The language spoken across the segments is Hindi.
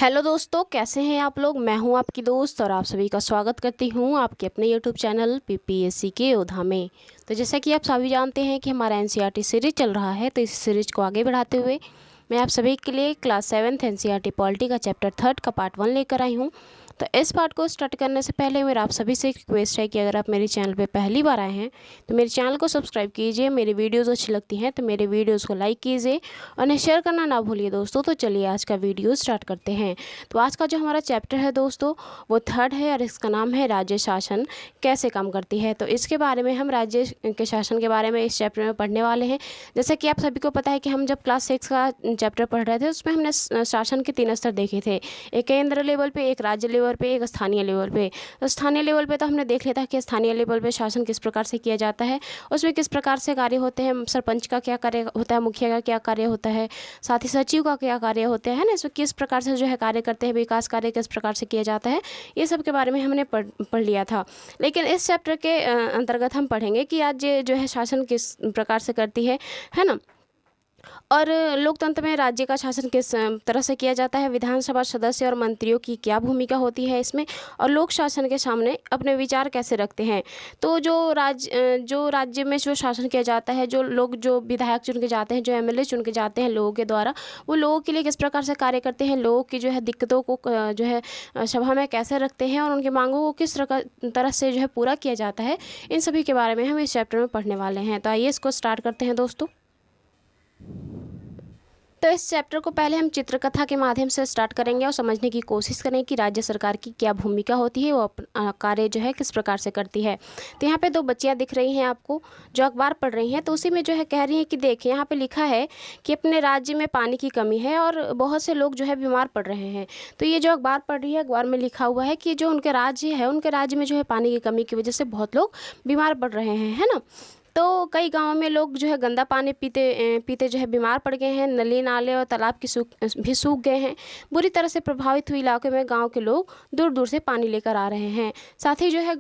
हेलो दोस्तों, कैसे हैं आप लोग। मैं हूं आपकी दोस्त और आप सभी का स्वागत करती हूं आपके अपने यूट्यूब चैनल पीपीएससी के योद्धा में। तो जैसा कि आप सभी जानते हैं कि हमारा एनसीईआरटी सीरीज चल रहा है, तो इस सीरीज को आगे बढ़ाते हुए मैं आप सभी के लिए क्लास 7th एनसीईआरटी पॉलिटी का चैप्टर 3 का पार्ट 1 लेकर आई हूं। तो इस पार्ट को स्टार्ट करने से पहले मेरा आप सभी से एक रिक्वेस्ट है कि अगर आप मेरे चैनल पे पहली बार आए हैं तो मेरे चैनल को सब्सक्राइब कीजिए। मेरी वीडियोस अच्छी लगती हैं तो मेरे वीडियोस को लाइक कीजिए और उन्हें शेयर करना ना भूलिए दोस्तों। तो चलिए आज का वीडियो स्टार्ट करते हैं। तो आज का जो हमारा चैप्टर है दोस्तों वो 3rd है और इसका नाम है राज्य शासन कैसे काम करती है। तो इसके बारे में हम राज्य के शासन के बारे में इस चैप्टर में पढ़ने वाले हैं। जैसे कि आप सभी को पता है कि हम जब क्लास 6 का चैप्टर पढ़ रहे थे उसमें हमने शासन के 3 स्तर देखे थे, एक केंद्र लेवल पे, एक राज्य लेवल पे, एक स्थानीय लेवल पे। तो स्थानीय लेवल पे तो हमने देख लिया था कि स्थानीय लेवल पे शासन किस प्रकार से किया जाता है, उसमें किस प्रकार से कार्य होते हैं, सरपंच का क्या कार्य होता है, मुखिया का क्या कार्य होता है, साथ ही सचिव का क्या कार्य होता है ना, इसमें किस प्रकार से जो है कार्य करते हैं, विकास कार्य किस प्रकार से किया जाता है, ये सब के बारे में हमने पढ़ लिया था। लेकिन इस चैप्टर के अंतर्गत हम पढ़ेंगे कि आज जो है शासन किस प्रकार से करती है ना, और लोकतंत्र में राज्य का शासन किस तरह से किया जाता है, विधानसभा सदस्य और मंत्रियों की क्या भूमिका होती है इसमें, और लोक शासन के सामने अपने विचार कैसे रखते हैं। तो जो राज्य में जो शासन किया जाता है, जो विधायक चुन के जाते हैं, जो एमएलए चुन के जाते हैं लोगों के द्वारा, वो लोगों के लिए किस प्रकार से कार्य करते हैं, लोगों की जो है दिक्कतों को जो है सभा में कैसे रखते हैं और उनकी मांगों को किस तरह से जो है पूरा किया जाता है, इन सभी के बारे में हम इस चैप्टर में पढ़ने वाले हैं। तो आइए इसको स्टार्ट करते हैं दोस्तों। तो इस चैप्टर को पहले हम चित्रकथा के माध्यम से स्टार्ट करेंगे और समझने की कोशिश करें कि राज्य सरकार की क्या भूमिका होती है, वो कार्य जो है किस प्रकार से करती है। तो यहाँ पे 2 बच्चियाँ दिख रही हैं आपको जो अखबार पढ़ रही हैं। तो उसी में जो है कह रही हैं कि देखिए यहाँ पे लिखा है कि अपने राज्य में पानी की कमी है और बहुत से लोग जो है बीमार पड़ रहे हैं। तो ये जो अखबार पढ़ रही है, अखबार में लिखा हुआ है कि जो उनके राज्य में जो है पानी की कमी की वजह से बहुत लोग बीमार पड़ रहे हैं, है ना। तो कई गांवों में लोग जो है गंदा पानी पीते जो है बीमार पड़ गए हैं। नली नाले और तालाब भी सूख गए हैं। बुरी तरह से प्रभावित हुए इलाकों में गांव के लोग दूर दूर से पानी लेकर आ रहे हैं। साथ ही जो है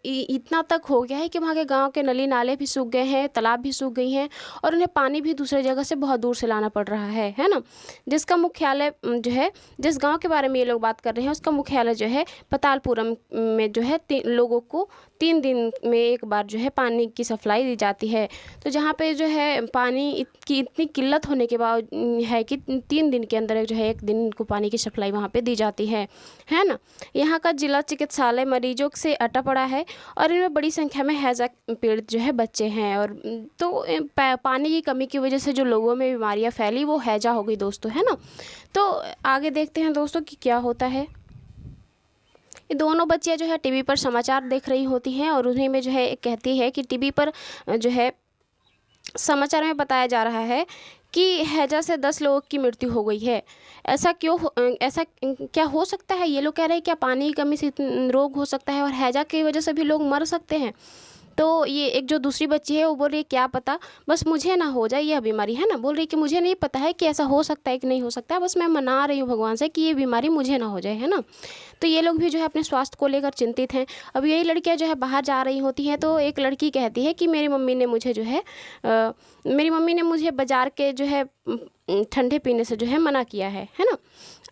इतना तक हो गया है कि वहाँ के गांव के नली नाले भी सूख गए हैं, तालाब भी सूख गई हैं और उन्हें पानी भी दूसरी जगह से बहुत दूर से लाना पड़ रहा है ना। जिसका मुख्यालय जो है, जिस गाँव के बारे में ये लोग बात कर रहे हैं उसका मुख्यालय जो है पतालपुरम में जो है लोगों को 3 दिन में एक बार जो है पानी की सप्लाई दी जाती है। तो जहाँ पे जो है पानी की इतनी किल्लत होने के बाद है कि 3 दिन के अंदर जो है 1 दिन को पानी की सप्लाई वहाँ पे दी जाती है ना। यहाँ का जिला चिकित्सालय मरीजों से अटा पड़ा है और इनमें बड़ी संख्या में हैजा पीड़ित जो है बच्चे हैं। और तो पानी की कमी की वजह से जो लोगों में बीमारियाँ फैली वो हैजा हो गई दोस्तों, है ना। तो आगे देखते हैं दोस्तों कि क्या होता है। ये दोनों बच्चियाँ जो है टीवी पर समाचार देख रही होती हैं और उन्हीं में जो है कहती है कि टीवी पर जो है समाचार में बताया जा रहा है कि हैजा से 10 लोगों की मृत्यु हो गई है। ऐसा क्या हो सकता है। ये लोग कह रहे हैं क्या पानी की कमी से रोग हो सकता है और हैजा की वजह से भी लोग मर सकते हैं। तो ये एक जो दूसरी बच्ची है वो बोल रही है क्या पता, बस मुझे ना हो जाए यह बीमारी, है ना। बोल रही है कि मुझे नहीं पता है कि ऐसा हो सकता है कि नहीं हो सकता है, बस मैं मना रही हूँ भगवान से कि ये बीमारी मुझे ना हो जाए, है ना। तो ये लोग भी जो है अपने स्वास्थ्य को लेकर चिंतित हैं। अब यही लड़कियां जो है बाहर जा रही होती हैं तो एक लड़की कहती है कि मेरी मम्मी ने मुझे बाज़ार के जो है ठंडे पीने से जो है मना किया है ना।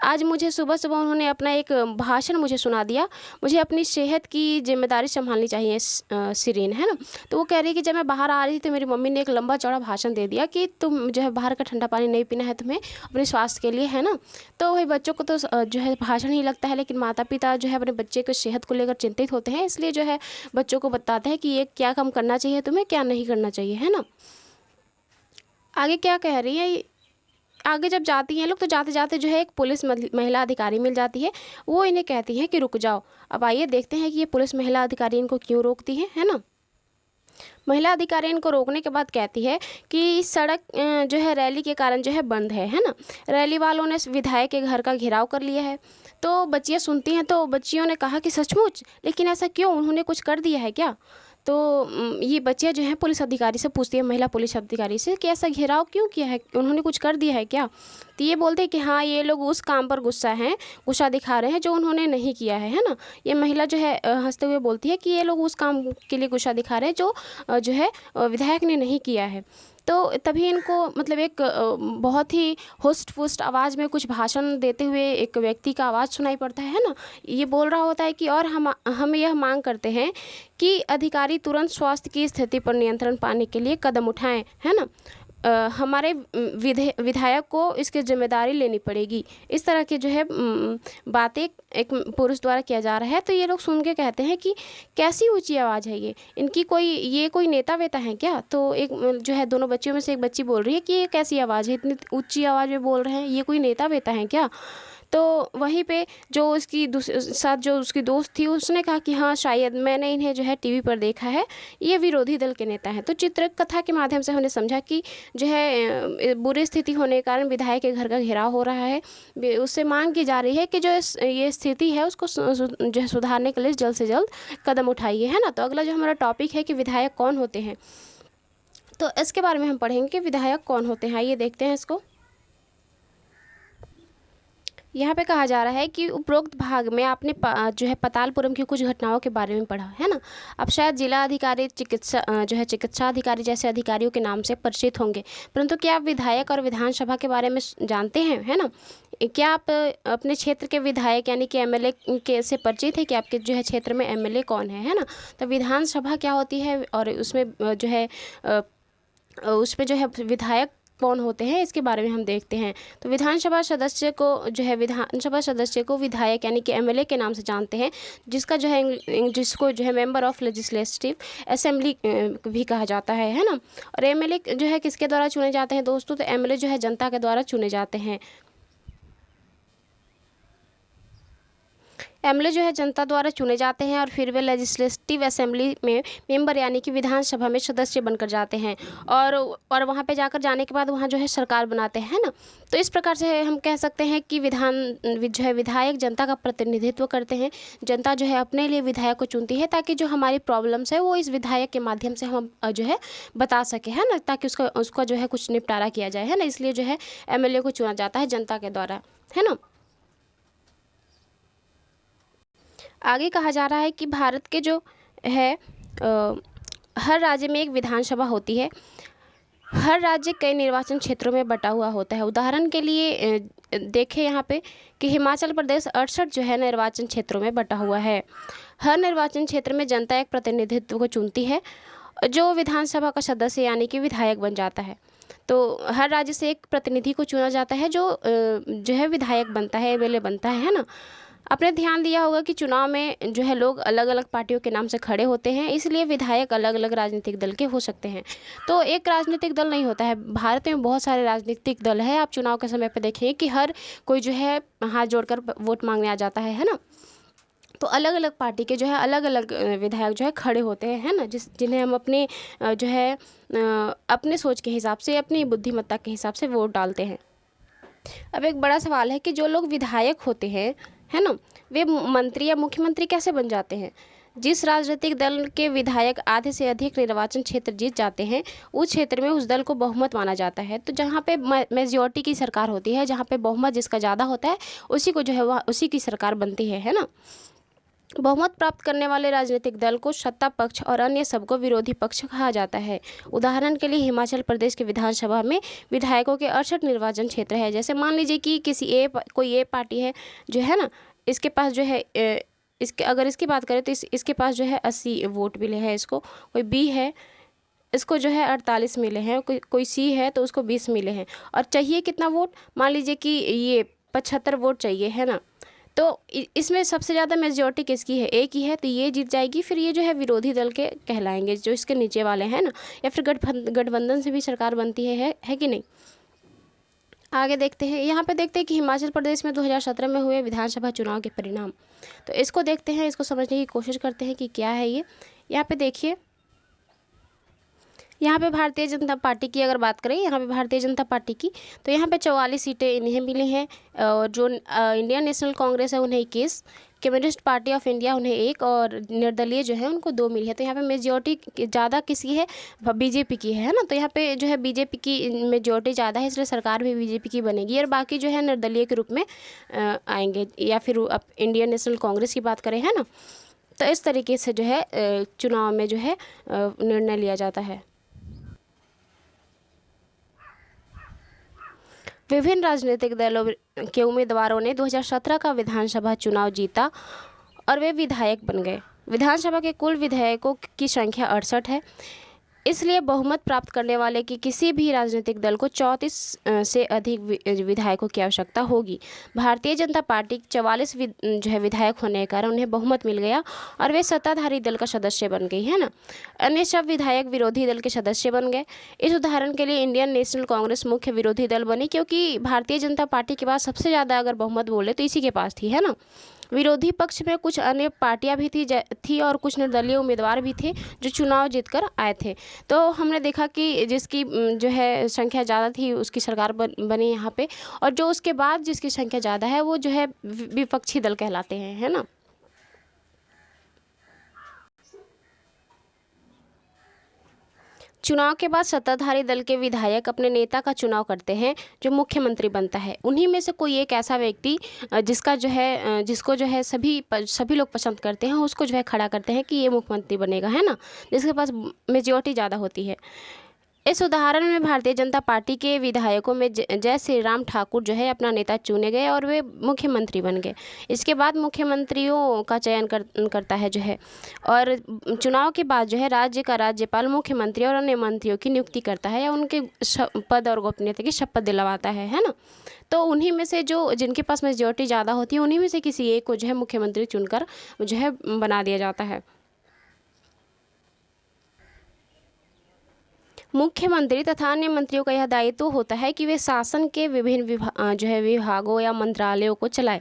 आज मुझे सुबह सुबह उन्होंने अपना एक भाषण मुझे सुना दिया। मुझे अपनी सेहत की जिम्मेदारी संभालनी चाहिए सिरीन, है ना। तो वो कह रही है कि जब मैं बाहर आ रही थी तो मेरी मम्मी ने एक लंबा चौड़ा भाषण दे दिया कि तुम जो है बाहर का ठंडा पानी नहीं पीना है तुम्हें अपने स्वास्थ्य के लिए, है ना। तो वही बच्चों को तो जो है भाषण ही लगता है, लेकिन माता पिता जो है अपने बच्चे की सेहत को लेकर चिंतित होते हैं, इसलिए जो है बच्चों को बताते हैं कि ये क्या काम करना चाहिए तुम्हें, क्या नहीं करना चाहिए, है ना। आगे क्या कह रही है, आगे जब जाती हैं लोग तो जाते जाते जो है एक पुलिस महिला अधिकारी मिल जाती है। वो इन्हें कहती है कि रुक जाओ। अब आइए देखते हैं कि ये पुलिस महिला अधिकारी इनको क्यों रोकती है ना। महिला अधिकारी इनको रोकने के बाद कहती है कि सड़क जो है रैली के कारण जो है बंद है ना। रैली वालों ने विधायक के घर का घेराव कर लिया है। तो बच्चियाँ सुनती हैं तो बच्चियों ने कहा कि सचमुच, लेकिन ऐसा क्यों, उन्होंने कुछ कर दिया है क्या। तो ये बच्चियाँ जो हैं पुलिस अधिकारी से पूछती है, महिला पुलिस अधिकारी से, कि ऐसा घेराव क्यों किया है, उन्होंने कुछ कर दिया है क्या। तो ये बोलते हैं कि हाँ, ये लोग उस काम पर गुस्सा दिखा रहे हैं जो उन्होंने नहीं किया है ना। ये महिला जो है हंसते हुए बोलती है कि ये लोग उस काम के लिए गुस्सा दिखा रहे हैं जो है विधायक ने नहीं किया है। तो तभी इनको मतलब एक बहुत ही हुस्ट-फुस्ट आवाज़ में कुछ भाषण देते हुए एक व्यक्ति का आवाज़ सुनाई पड़ता है ना? ये बोल रहा होता है कि और हम यह माँग करते हैं कि अधिकारी तुरंत स्वास्थ्य की स्थिति पर नियंत्रण पाने के लिए कदम उठाएँ, है ना? हमारे विधायक को इसकी ज़िम्मेदारी लेनी पड़ेगी। इस तरह की जो है बातें एक पुरुष द्वारा किया जा रहा है। तो ये लोग सुन के कहते हैं कि कैसी ऊँची आवाज़ है ये? इनकी कोई नेता-वेता हैं क्या? तो एक जो है दोनों बच्चियों में से एक बच्ची बोल रही है कि ये कैसी आवाज़ है? इतनी ऊँची आवाज़ में बोल रहे हैं, ये कोई नेता-वेता हैं क्या? तो वहीं पे जो उसकी साथ जो उसकी दोस्त थी उसने कहा कि हाँ, शायद मैंने इन्हें जो है टीवी पर देखा है, ये विरोधी दल के नेता हैं। तो चित्रकथा के माध्यम से हमने समझा कि जो है बुरी स्थिति होने के कारण विधायक के घर का घेराव हो रहा है। उससे मांग की जा रही है कि जो ये स्थिति है उसको जो है सुधारने के लिए जल्द से जल्द कदम उठाइए, है ना? तो अगला जो हमारा टॉपिक है कि विधायक कौन होते हैं, तो इसके बारे में हम पढ़ेंगे कि विधायक कौन होते हैं। आइए देखते हैं इसको। यहाँ पे कहा जा रहा है कि उपरोक्त भाग में आपने जो है पतालपुरम की कुछ घटनाओं के बारे में पढ़ा, है ना? अब शायद जिला अधिकारी, जो है चिकित्सा अधिकारी जैसे अधिकारियों के नाम से परिचित होंगे, परंतु क्या आप विधायक और विधानसभा के बारे में जानते हैं, है ना? क्या आप अपने क्षेत्र के विधायक यानी कि एमएलए के से परिचित है कि आपके जो है क्षेत्र में एमएलए कौन है ना? तो विधानसभा क्या होती है और उसमें जो है उसमें जो है विधायक कौन होते हैं, इसके बारे में हम देखते हैं। तो विधानसभा सदस्य को जो है विधायक यानी कि एमएलए के नाम से जानते हैं, जिसका जो है जिसको जो है मेंबर ऑफ लेजिस्लेटिव असेंबली भी कहा जाता है ना? और एमएलए जो है किसके द्वारा चुने जाते हैं दोस्तों? तो एमएलए जो है जनता के द्वारा चुने जाते हैं। एमएलए जो है जनता द्वारा चुने जाते हैं और फिर वे लेजिस्लेटिव असेंबली में मेंबर यानी कि विधानसभा में सदस्य बनकर जाते हैं और वहाँ पे जाने के बाद वहाँ जो है सरकार बनाते हैं ना? तो इस प्रकार से हम कह सकते हैं कि जो है विधायक जनता का प्रतिनिधित्व करते हैं। जनता जो है अपने लिए विधायक को चुनती है ताकि जो हमारी प्रॉब्लम्स है वो इस विधायक के माध्यम से हम जो है बता सकें, है ना? ताकि उसका जो है कुछ निपटारा किया जाए, है ना? इसलिए जो है एमएलए को चुना जाता है जनता के द्वारा, है ना? आगे कहा जा रहा है कि भारत के जो है हर राज्य में एक विधानसभा होती है। हर राज्य कई निर्वाचन क्षेत्रों में बटा हुआ होता है। उदाहरण के लिए देखें यहाँ पे कि हिमाचल प्रदेश 68 जो है निर्वाचन क्षेत्रों में बटा हुआ है। हर निर्वाचन क्षेत्र में जनता एक प्रतिनिधित्व को चुनती है जो विधानसभा का सदस्य यानी कि विधायक बन जाता है। तो हर राज्य से एक प्रतिनिधि को चुना जाता है जो है विधायक बनता है, एमएलए बनता है ना? आपने ध्यान दिया होगा कि चुनाव में जो है लोग अलग अलग पार्टियों के नाम से खड़े होते हैं, इसलिए विधायक अलग अलग राजनीतिक दल के हो सकते हैं। तो एक राजनीतिक दल नहीं होता है। भारत में बहुत सारे राजनीतिक दल है। आप चुनाव के समय पर देखेंगे कि हर कोई जो है हाथ जोड़कर वोट मांगने आ जाता है ना? तो अलग अलग पार्टी के जो है अलग अलग विधायक जो है खड़े होते हैं, है ना? जिन्हें हम अपने जो है अपने सोच के हिसाब से, अपनी बुद्धिमत्ता के हिसाब से वोट डालते हैं। अब एक बड़ा सवाल है कि जो लोग विधायक होते हैं, है ना, वे मंत्री या मुख्यमंत्री कैसे बन जाते हैं? जिस राजनीतिक दल के विधायक आधे से अधिक निर्वाचन क्षेत्र जीत जाते हैं, उस क्षेत्र में उस दल को बहुमत माना जाता है। तो जहाँ पे मेजॉरिटी की सरकार होती है, जहाँ पे बहुमत जिसका ज़्यादा होता है, उसी को जो है वह उसी की सरकार बनती है ना? बहुमत प्राप्त करने वाले राजनीतिक दल को सत्ता पक्ष और अन्य सबको विरोधी पक्ष कहा जाता है। उदाहरण के लिए हिमाचल प्रदेश के विधानसभा में विधायकों के 68 निर्वाचन क्षेत्र है। जैसे मान लीजिए कि कोई ए पार्टी है जो है ना, इसके पास जो है अगर इसकी बात करें तो इसके पास जो है 80 वोट मिले हैं इसको। कोई बी है, इसको जो है 48 मिले हैं। कोई सी है तो उसको 20 मिले हैं। और चाहिए कितना वोट? मान लीजिए कि ये 75 वोट चाहिए, है ना? तो इसमें सबसे ज़्यादा मेजॉरिटी किसकी है? ए की है, तो ये जीत जाएगी। फिर ये जो है विरोधी दल के कहलाएंगे, जो इसके नीचे वाले हैं ना। या फिर गठबंधन से भी सरकार बनती है कि नहीं? आगे देखते हैं। यहाँ पे देखते हैं कि हिमाचल प्रदेश में 2017 में हुए विधानसभा चुनाव के परिणाम। तो इसको देखते हैं, इसको समझने की कोशिश करते हैं कि क्या है ये। यहाँ पे देखिए, यहाँ पे भारतीय जनता पार्टी की अगर बात करें, यहाँ पे भारतीय जनता पार्टी की, तो यहाँ पे 44 सीटें इन्हें मिली हैं। और जो इंडियन नेशनल कांग्रेस है उन्हें 21, कम्युनिस्ट पार्टी ऑफ इंडिया उन्हें 1 और निर्दलीय जो है उनको 2 मिली है। तो यहाँ पे मेजॉरिटी ज़्यादा किसकी है? बीजेपी की है ना? तो यहाँ पे जो है बीजेपी की मेजॉरिटी ज़्यादा है, इसलिए सरकार भी बीजेपी की बनेगी। और बाकी जो है निर्दलीय के रूप में आएंगे। या फिर अब इंडियन नेशनल कांग्रेस की बात करें, है ना? तो इस तरीके से जो है चुनाव में जो है निर्णय लिया जाता है। विभिन्न राजनीतिक दलों के उम्मीदवारों ने 2017 का विधानसभा चुनाव जीता और वे विधायक बन गए। विधानसभा के कुल विधायकों की संख्या 68 है। इसलिए बहुमत प्राप्त करने वाले की किसी भी राजनीतिक दल को 34 से अधिक विधायकों की आवश्यकता होगी। भारतीय जनता पार्टी 44 जो है विधायक होने के कारण उन्हें बहुमत मिल गया और वे सत्ताधारी दल का सदस्य बन गई, है ना। अन्य सब विधायक विरोधी दल के सदस्य बन गए। इस उदाहरण के लिए इंडियन नेशनल कांग्रेस मुख्य विरोधी दल बनी, क्योंकि भारतीय जनता पार्टी के पास सबसे ज़्यादा अगर बहुमत बोले तो इसी के पास थी, है ना। विरोधी पक्ष में कुछ अन्य पार्टियां भी थी और कुछ निर्दलीय उम्मीदवार भी थे जो चुनाव जीतकर आए थे। तो हमने देखा कि जिसकी जो है संख्या ज़्यादा थी उसकी सरकार बनी यहाँ पे, और जो उसके बाद जिसकी संख्या ज़्यादा है वो जो है विपक्षी दल कहलाते हैं, है ना। चुनाव के बाद सत्ताधारी दल के विधायक अपने नेता का चुनाव करते हैं जो मुख्यमंत्री बनता है। उन्हीं में से कोई एक ऐसा व्यक्ति जिसको जो है सभी लोग पसंद करते हैं, उसको जो है खड़ा करते हैं कि ये मुख्यमंत्री बनेगा, है ना, जिसके पास मेजॉरिटी ज़्यादा होती है। इस उदाहरण में भारतीय जनता पार्टी के विधायकों में जय श्री राम ठाकुर जो है अपना नेता चुने गए और वे मुख्यमंत्री बन गए। इसके बाद मुख्यमंत्रियों का चयन करता है जो है, और चुनाव के बाद जो है राज्य का राज्यपाल मुख्यमंत्री और अन्य मंत्रियों की नियुक्ति करता है या उनके पद और गोपनीयता की शपथ दिलवाता है ना। तो उन्हीं में से जिनके पास मेजॉरिटी ज़्यादा होती है उन्हीं में से किसी एक को जो है मुख्यमंत्री चुनकर जो है बना दिया जाता है। मुख्यमंत्री तथा अन्य मंत्रियों का यह दायित्व होता है कि वे शासन के विभिन्न विभागों या मंत्रालयों को चलाएं।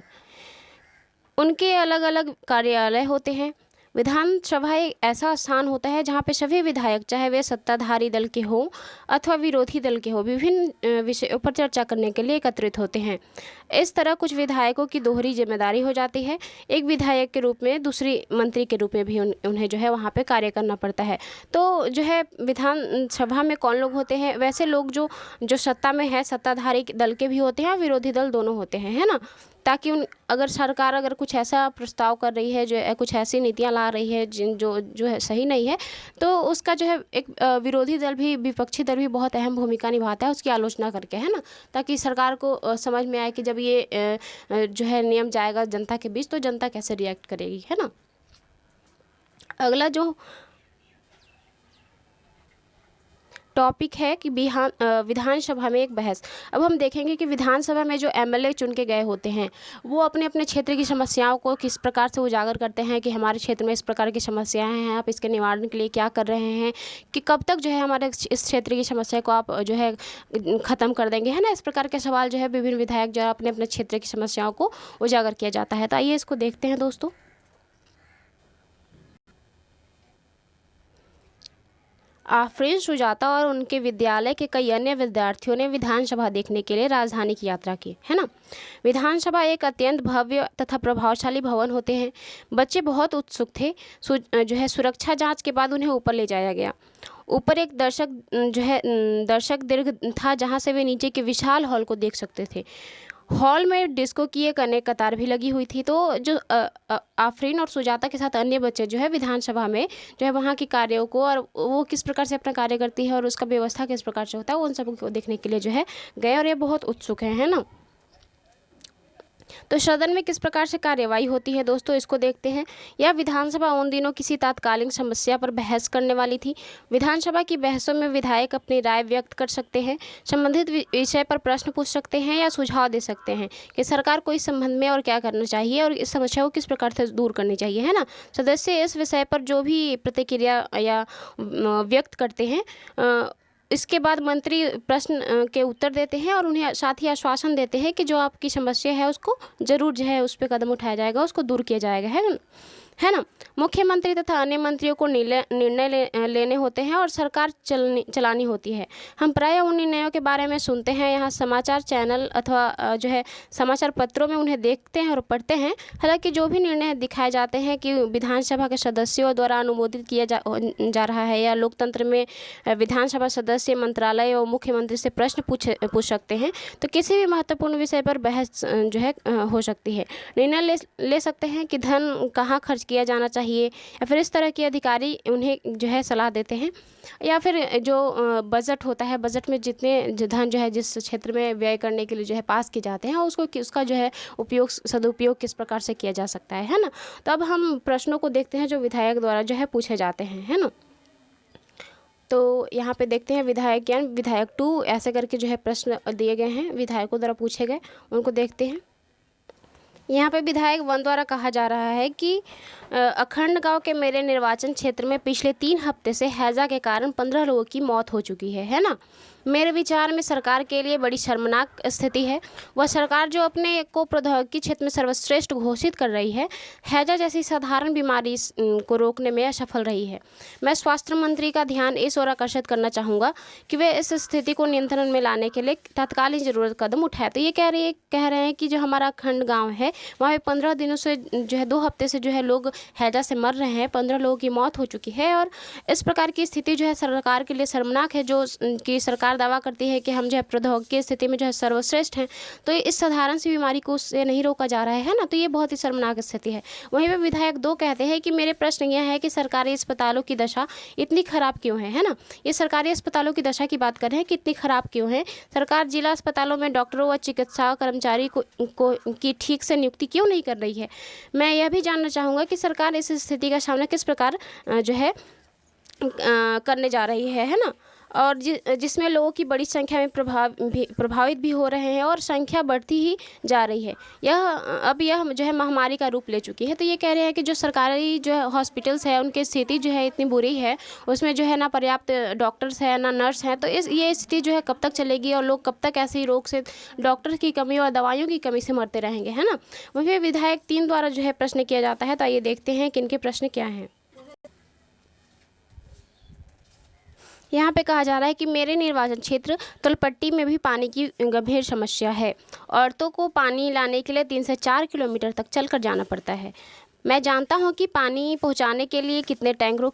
उनके अलग अलग कार्यालय होते हैं। विधानसभा एक ऐसा स्थान होता है जहाँ पे सभी विधायक, चाहे वे सत्ताधारी दल के हों अथवा विरोधी दल के हों, विभिन्न विषयों पर चर्चा करने के लिए एकत्रित होते हैं। इस तरह कुछ विधायकों की दोहरी जिम्मेदारी हो जाती है, एक विधायक के रूप में दूसरी मंत्री के रूप में भी उन्हें जो है वहाँ पे कार्य करना पड़ता है। तो जो है विधानसभा में कौन लोग होते हैं, वैसे लोग जो सत्ता में है, सत्ताधारी दल के भी होते हैं और विरोधी दल दोनों होते हैं, है ना। ताकि अगर सरकार अगर कुछ ऐसा प्रस्ताव कर रही है, जो कुछ ऐसी नीतियां ला रही है जो है सही नहीं है, तो उसका जो है एक विरोधी दल भी, विपक्षी दल भी बहुत अहम भूमिका निभाता है उसकी आलोचना करके, है ना, ताकि सरकार को समझ में आए कि जब ये जो है नियम जाएगा जनता के बीच तो जनता कैसे रिएक्ट करेगी, है ना। अगला जो टॉपिक है कि विधानसभा में एक बहस। अब हम देखेंगे कि विधानसभा में जो एमएलए चुन के गए होते हैं वो अपने अपने क्षेत्र की समस्याओं को किस प्रकार से उजागर करते हैं कि हमारे क्षेत्र में इस प्रकार की समस्याएं हैं, आप इसके निवारण के लिए क्या कर रहे हैं, कि कब तक जो है हमारे इस क्षेत्र की समस्या को आप जो है ख़त्म कर देंगे, है ना। इस प्रकार के सवाल जो है विभिन्न विधायक जो है अपने अपने क्षेत्र की समस्याओं को उजागर किया जाता है। तो आइए इसको देखते हैं दोस्तों। आफरीन सुजाता और उनके विद्यालय के कई अन्य विद्यार्थियों ने विधानसभा देखने के लिए राजधानी की यात्रा की, है ना। विधानसभा एक अत्यंत भव्य तथा प्रभावशाली भवन होते हैं। बच्चे बहुत उत्सुक थे। जो है सुरक्षा जांच के बाद उन्हें ऊपर ले जाया गया। ऊपर एक दर्शक दीर्घ था जहां से वे नीचे के विशाल हॉल को देख सकते थे। हॉल में डिस्को की एक अनेक कतार भी लगी हुई थी। तो जो आफरीन और सुजाता के साथ अन्य बच्चे जो है विधानसभा में जो है वहाँ के कार्यों को और वो किस प्रकार से अपना कार्य करती है और उसका व्यवस्था किस प्रकार से होता है उन सब को देखने के लिए जो है गए और ये बहुत उत्सुक हैं, है ना। तो सदन में किस प्रकार से कार्यवाही होती है दोस्तों, इसको देखते हैं। यह विधानसभा उन दिनों किसी तात्कालिक समस्या पर बहस करने वाली थी। विधानसभा की बहसों में विधायक अपनी राय व्यक्त कर सकते हैं, संबंधित विषय पर प्रश्न पूछ सकते हैं या सुझाव दे सकते हैं कि सरकार को इस संबंध में और क्या करना चाहिए और इस समस्या को किस प्रकार से दूर करनी चाहिए, है ना। सदस्य इस विषय पर जो भी प्रतिक्रिया या व्यक्त करते हैं इसके बाद मंत्री प्रश्न के उत्तर देते हैं और उन्हें साथ ही आश्वासन देते हैं कि जो आपकी समस्या है उसको ज़रूर जो है उस पर कदम उठाया जाएगा, उसको दूर किया जाएगा, है ना। मुख्यमंत्री तथा अन्य मंत्रियों को निर्णय लेने होते हैं और सरकार चलानी होती है। हम प्रायः उन निर्णयों के बारे में सुनते हैं यहाँ समाचार चैनल अथवा जो है समाचार पत्रों में उन्हें देखते हैं और पढ़ते हैं। हालांकि जो भी निर्णय दिखाए जाते हैं कि विधानसभा के सदस्यों द्वारा अनुमोदित किया जा रहा है या लोकतंत्र में विधानसभा सदस्य मंत्रालय और मुख्यमंत्री से प्रश्न पूछ सकते हैं, तो किसी भी महत्वपूर्ण विषय पर बहस जो है हो सकती है। निर्णय ले सकते हैं कि धन कहाँ खर्च किया जाना चाहिए, या फिर इस तरह के अधिकारी उन्हें जो है सलाह देते हैं। या फिर जो बजट होता है, बजट में जितने धन जो है जिस क्षेत्र में व्यय करने के लिए जो है पास किए जाते हैं, उसका जो है उपयोग, सदुपयोग किस प्रकार से किया जा सकता है ना। तो अब हम प्रश्नों को देखते हैं जो विधायक द्वारा जो है पूछे जाते हैं, है ना। तो यहाँ पे देखते हैं विधायक 1, विधायक 2, ऐसे करके जो है प्रश्न दिए गए हैं, विधायकों द्वारा पूछे गए, उनको देखते हैं। यहाँ पे विधायक 1 द्वारा कहा जा रहा है कि अखंड गांव के मेरे निर्वाचन क्षेत्र में पिछले 3 हफ्ते से हैजा के कारण 15 लोगों की मौत हो चुकी है ना। मेरे विचार में सरकार के लिए बड़ी शर्मनाक स्थिति है। वह सरकार जो अपने को प्रौद्योगिकी क्षेत्र में सर्वश्रेष्ठ घोषित कर रही है, हैजा जैसी साधारण बीमारी को रोकने में असफल रही है। मैं स्वास्थ्य मंत्री का ध्यान इस ओर आकर्षित करना चाहूँगा कि वे इस स्थिति को नियंत्रण में लाने के लिए तत्कालीन जरूरत कदम उठाए। तो ये कह रहे हैं कि जो हमारा खंड गाँव है, वहाँ पे 15 दिनों से जो है 2 हफ्ते से जो है लोग हैजा से मर रहे हैं, 15 लोगों की मौत हो चुकी है। और इस प्रकार की स्थिति जो है सरकार के लिए शर्मनाक है, जो कि सरकार दावा करती है कि हम जो है प्रौद्योगिकी स्थिति में जो है सर्वश्रेष्ठ हैं। तो इस साधारण सी बीमारी को उससे नहीं रोका जा रहा है ना, तो ये बहुत ही शर्मनाक स्थिति है। वहीं पे विधायक 2 कहते हैं कि मेरे प्रश्न यह है कि सरकारी अस्पतालों की दशा इतनी खराब क्यों है ना। ये सरकारी अस्पतालों की दशा की बात कर रहे हैं कि इतनी खराब क्यों है। सरकार जिला अस्पतालों में डॉक्टरों व चिकित्सा कर्मचारी की ठीक से नियुक्ति क्यों नहीं कर रही है। मैं यह भी जानना चाहूँगा कि सरकार इस स्थिति का सामना किस प्रकार जो है करने जा रही है ना। और जिसमें लोगों की बड़ी संख्या में प्रभावित भी हो रहे हैं और संख्या बढ़ती ही जा रही है। यह जो है महामारी का रूप ले चुकी है। तो ये कह रहे हैं कि जो सरकारी जो है हॉस्पिटल्स है, उनकी स्थिति जो है इतनी बुरी है, उसमें जो है ना पर्याप्त डॉक्टर्स है ना नर्स हैं। तो ये स्थिति जो है कब तक चलेगी और लोग कब तक ऐसे ही रोग से, डॉक्टर की कमी और दवाइयों की कमी से मरते रहेंगे, है ना। वहीं विधायक 3 द्वारा जो है प्रश्न किया जाता है। तो आइए देखते हैं कि इनके प्रश्न क्या हैं। यहाँ पे कहा जा रहा है कि मेरे निर्वाचन क्षेत्र तलपट्टी में भी पानी की गंभीर समस्या है। औरतों को पानी लाने के लिए 3 से 4 किलोमीटर तक चलकर जाना पड़ता है। मैं जानता हूँ कि पानी पहुँचाने के लिए कितने टैंकरों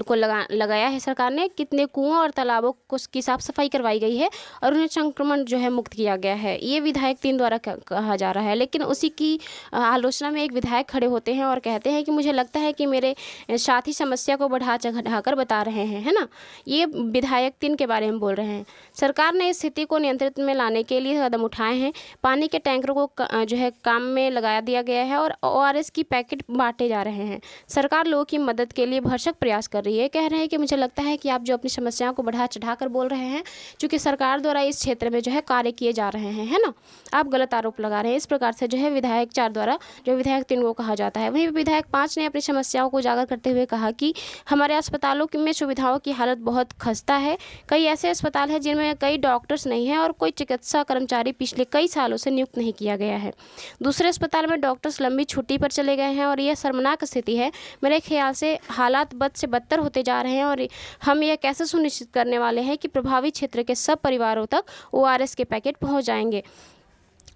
को लगाया है सरकार ने, कितने कुओं और तालाबों की साफ़ सफाई करवाई गई है और उन्हें संक्रमण जो है मुक्त किया गया है। ये विधायक 3 द्वारा कहा जा रहा है। लेकिन उसी की आलोचना में एक विधायक खड़े होते हैं और कहते हैं कि मुझे लगता है कि मेरे साथी समस्या को बढ़ा चढ़ाकर बता रहे हैं, है ना। ये विधायक 3 के बारे में बोल रहे हैं। सरकार ने इस स्थिति को नियंत्रित में लाने के लिए कदम उठाए हैं। पानी के टैंकरों को जो है काम में लगा दिया गया है और ORS की पैकेट बांटे जा रहे हैं। सरकार लोगों की मदद के लिए भरसक प्रयास कर रही है। कह रहे हैं कि मुझे लगता है कि आप जो अपनी समस्याओं को बढ़ा चढ़ाकर बोल रहे हैं, क्योंकि सरकार द्वारा इस क्षेत्र में जो है कार्य किए जा रहे हैं, है ना, आप गलत आरोप लगा रहे हैं। इस प्रकार से जो है विधायक 4 द्वारा जो विधायक 3 को कहा जाता है। वहीं विधायक 5 ने अपनी समस्याओं को उजागर करते हुए कहा कि हमारे अस्पतालों में सुविधाओं की हालत बहुत खस्ता है। कई ऐसे अस्पताल हैं जिनमें कई डॉक्टर्स नहीं हैं और कोई चिकित्सा कर्मचारी पिछले कई सालों से नियुक्त नहीं किया गया है। दूसरे अस्पताल में डॉक्टर्स लंबी छुट्टी पर चले गए हैं और यह शर्मनाक स्थिति है। मेरे ख्याल से हालात बद से बदतर होते जा रहे हैं और हम यह कैसे सुनिश्चित करने वाले हैं कि प्रभावित क्षेत्र के सब परिवारों तक ORS के पैकेट पहुंच जाएंगे।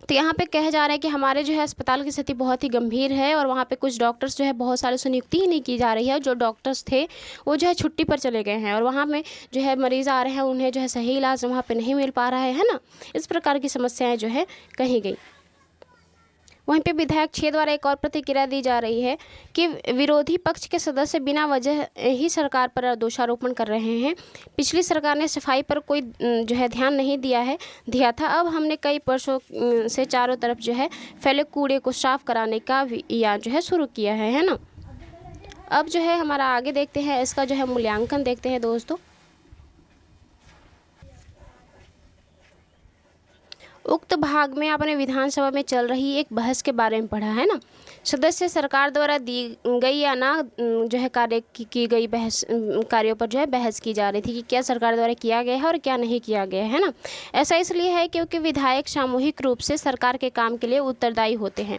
तो यहाँ पे कहा जा रहा है कि हमारे जो है अस्पताल की स्थिति बहुत ही गंभीर है और वहाँ पे कुछ डॉक्टर्स जो है बहुत सालों से नियुक्ति ही नहीं की जा रही है। जो डॉक्टर्स थे वो जो है छुट्टी पर चले गए हैं और वहाँ में जो है मरीज़ आ रहे हैं, उन्हें जो है सही इलाज वहाँ पे नहीं मिल पा रहा है ना। इस प्रकार की समस्याएँ जो है कही गई। वहीं पे विधायक 6 द्वारा एक और प्रतिक्रिया दी जा रही है कि विरोधी पक्ष के सदस्य बिना वजह ही सरकार पर दोषारोपण कर रहे हैं। पिछली सरकार ने सफाई पर कोई जो है ध्यान नहीं दिया था। अब हमने कई वर्षों से चारों तरफ जो है फैले कूड़े को साफ कराने का या जो है शुरू किया है ना। अब जो है हमारा आगे देखते हैं, इसका जो है मूल्यांकन देखते हैं दोस्तों। उक्त भाग में आपने विधानसभा में चल रही एक बहस के बारे में पढ़ा है ना। सदस्य सरकार द्वारा दी गई या ना जो है कार्य की गई कार्यों पर जो है बहस की जा रही थी कि क्या सरकार द्वारा किया गया है और क्या नहीं किया गया है ना। ऐसा इसलिए है क्योंकि विधायक सामूहिक रूप से सरकार के काम के लिए उत्तरदायी होते हैं।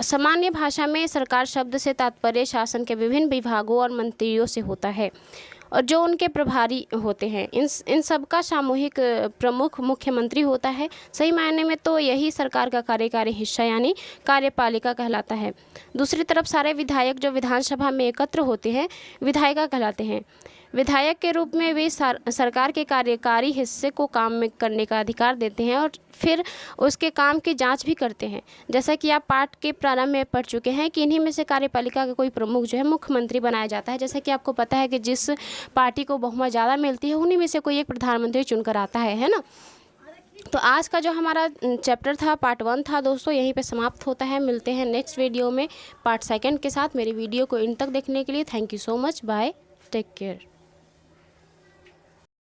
सामान्य भाषा में सरकार शब्द से तात्पर्य शासन के विभिन्न विभागों और मंत्रियों से होता है और जो उनके प्रभारी होते हैं। इन सब का सामूहिक प्रमुख मुख्यमंत्री होता है। सही मायने में तो यही सरकार का कार्यकारी हिस्सा यानी कार्यपालिका कहलाता है। दूसरी तरफ सारे विधायक जो विधानसभा में एकत्र होते हैं विधायिका कहलाते हैं। विधायक के रूप में वे सरकार के कार्यकारी हिस्से को काम में करने का अधिकार देते हैं और फिर उसके काम की जांच भी करते हैं। जैसा कि आप पाठ के प्रारंभ में पढ़ चुके हैं कि इन्हीं में से कार्यपालिका का कोई प्रमुख जो है मुख्यमंत्री बनाया जाता है। जैसा कि आपको पता है कि जिस पार्टी को बहुमत ज़्यादा मिलती है उन्हीं में से कोई एक प्रधानमंत्री चुनकर आता है ना। तो आज का जो हमारा चैप्टर था पार्ट 1 था दोस्तों, यहीं पे समाप्त होता है। मिलते हैं नेक्स्ट वीडियो में पार्ट 2 के साथ। मेरी वीडियो को इन तक देखने के लिए thank you so much. Bye, take care.